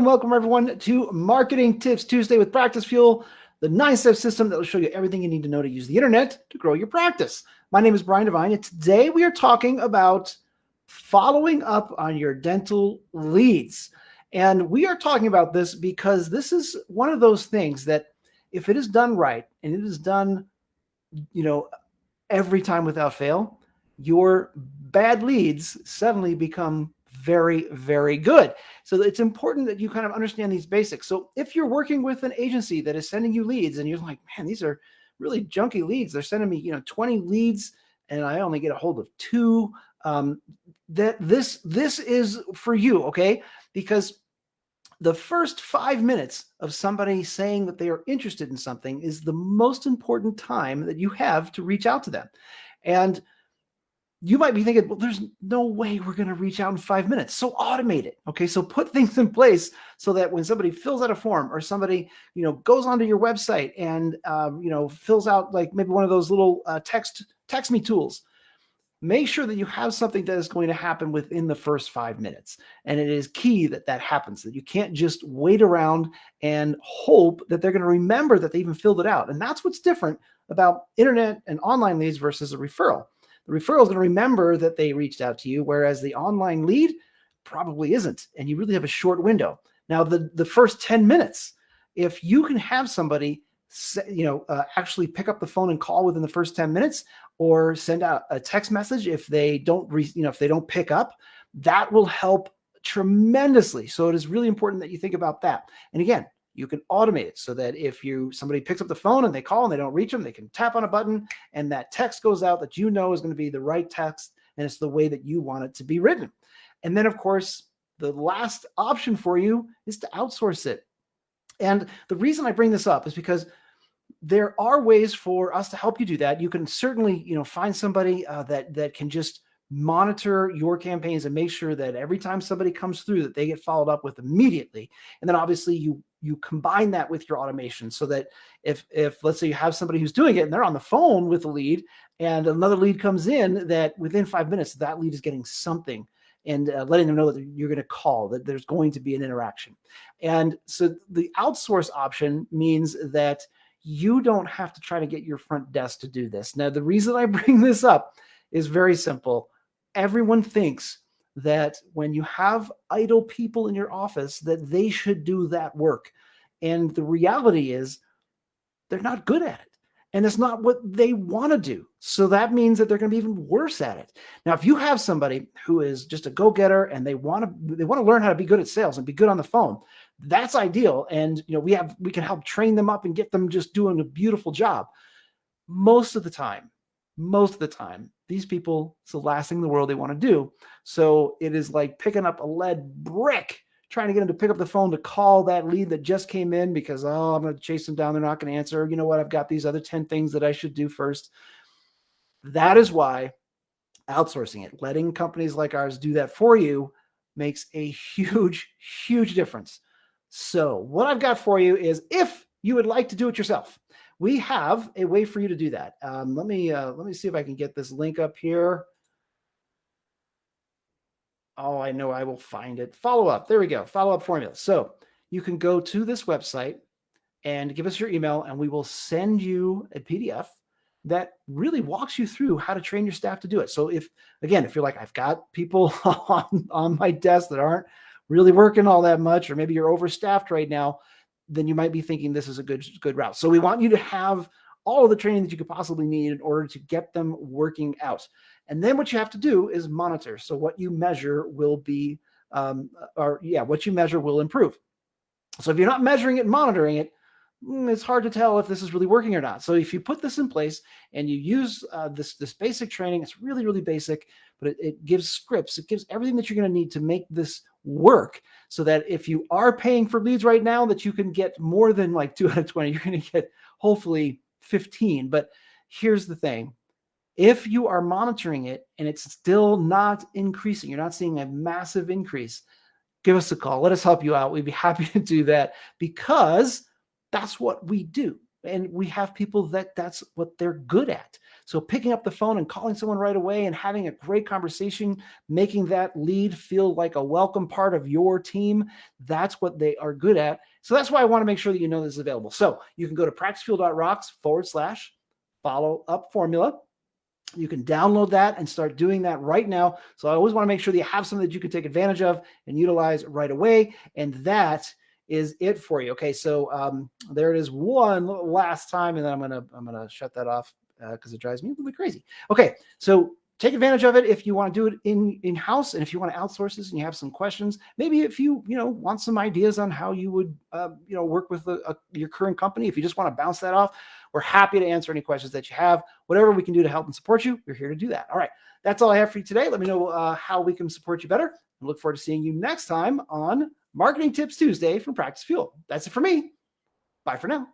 Welcome everyone to Marketing Tips Tuesday with Practicefuel, the 9-step system that will show you everything you need to know to use the internet to grow your practice. My name is Brian Devine, and today we are talking about following up on your dental leads. And we are talking about this because this is one of those things that if it is done right and it is done, every time without fail, your bad leads suddenly become very, very good. So it's important that you kind of understand these basics. So if you're working with an agency that is sending you leads and you're like, man, these are really junky leads. They're sending me, 20 leads and I only get a hold of 2. That this is for you, okay? Because the first 5 minutes of somebody saying that they are interested in something is the most important time that you have to reach out to them. And you might be thinking, well, there's no way we're going to reach out in 5 minutes. So automate it. Okay. So put things in place so that when somebody fills out a form or somebody, goes onto your website and, fills out like maybe one of those little text me tools, make sure that you have something that is going to happen within the first 5 minutes. And it is key that that happens, that you can't just wait around and hope that they're going to remember that they even filled it out. And that's what's different about internet and online leads versus a referral. The referral is going to remember that they reached out to you, whereas the online lead probably isn't. And you really have a short window. Now, the first 10 minutes, if you can have somebody, actually pick up the phone and call within the first 10 minutes, or send out a text message if they don't, if they don't pick up, that will help tremendously. So it is really important that you think about that. And again, you can automate it so that if somebody picks up the phone and they call and they don't reach them, they can tap on a button and that text goes out that is going to be the right text and it's the way that you want it to be written. And then, of course, the last option for you is to outsource it. And the reason I bring this up is because there are ways for us to help you do that. You can certainly, find somebody that can just monitor your campaigns and make sure that every time somebody comes through that they get followed up with immediately. And then obviously you combine that with your automation so that if let's say you have somebody who's doing it and they're on the phone with a lead and another lead comes in, that within 5 minutes, that lead is getting something and letting them know that you're going to call, that there's going to be an interaction. And so the outsource option means that you don't have to try to get your front desk to do this. Now, the reason I bring this up is very simple. Everyone thinks that when you have idle people in your office, that they should do that work. And the reality is they're not good at it. And it's not what they want to do. So that means that they're going to be even worse at it. Now, if you have somebody who is just a go-getter and they want to learn how to be good at sales and be good on the phone, that's ideal. And we can help train them up and get them just doing a beautiful job. Most of the time, these people, it's the last thing in the world they want to do. So it is like picking up a lead brick, trying to get them to pick up the phone to call that lead that just came in because, I'm going to chase them down. They're not going to answer. You know what? I've got these other 10 things that I should do first. That is why outsourcing it, letting companies like ours do that for you, makes a huge, huge difference. So what I've got for you is, if you would like to do it yourself, we have a way for you to do that. Let me see if I can get this link up here. Oh, I know I will find it. Follow up. There we go. Follow-up formula. So you can go to this website and give us your email, and we will send you a PDF that really walks you through how to train your staff to do it. So if you're like, I've got people on my desk that aren't really working all that much, or maybe you're overstaffed right now, then you might be thinking this is a good route. So we want you to have all of the training that you could possibly need in order to get them working out. And then what you have to do is monitor. So what you measure will be, what you measure will improve. So if you're not measuring it and monitoring it, it's hard to tell if this is really working or not. So if you put this in place and you use this basic training, it's really, really basic, but it gives scripts. It gives everything that you're going to need to make this work, so that if you are paying for leads right now, that you can get more than like 2 out of 20. You're going to get hopefully 15. But here's the thing. If you are monitoring it and it's still not increasing, you're not seeing a massive increase, give us a call. Let us help you out. We'd be happy to do that, because that's what we do. And we have people that's what they're good at. So picking up the phone and calling someone right away and having a great conversation, making that lead feel like a welcome part of your team, that's what they are good at. So that's why I want to make sure that you know this is available. So you can go to practicefuel.rocks/follow-up formula. You can download that and start doing that right now. So I always want to make sure that you have something that you can take advantage of and utilize right away. And that is it for you. Okay, so there it is one last time, and then I'm gonna shut that off because it drives me a little bit crazy. Okay, so take advantage of it if you want to do it in-house, and if you want to outsource this and you have some questions, maybe if you want some ideas on how you would work with your current company, if you just want to bounce that off, we're happy to answer any questions that you have. Whatever we can do to help and support you, we're here to do that. All right, that's all I have for you today. Let me know how we can support you better. I look forward to seeing you next time on Marketing Tips Tuesday from Practice Fuel. That's it for me. Bye for now.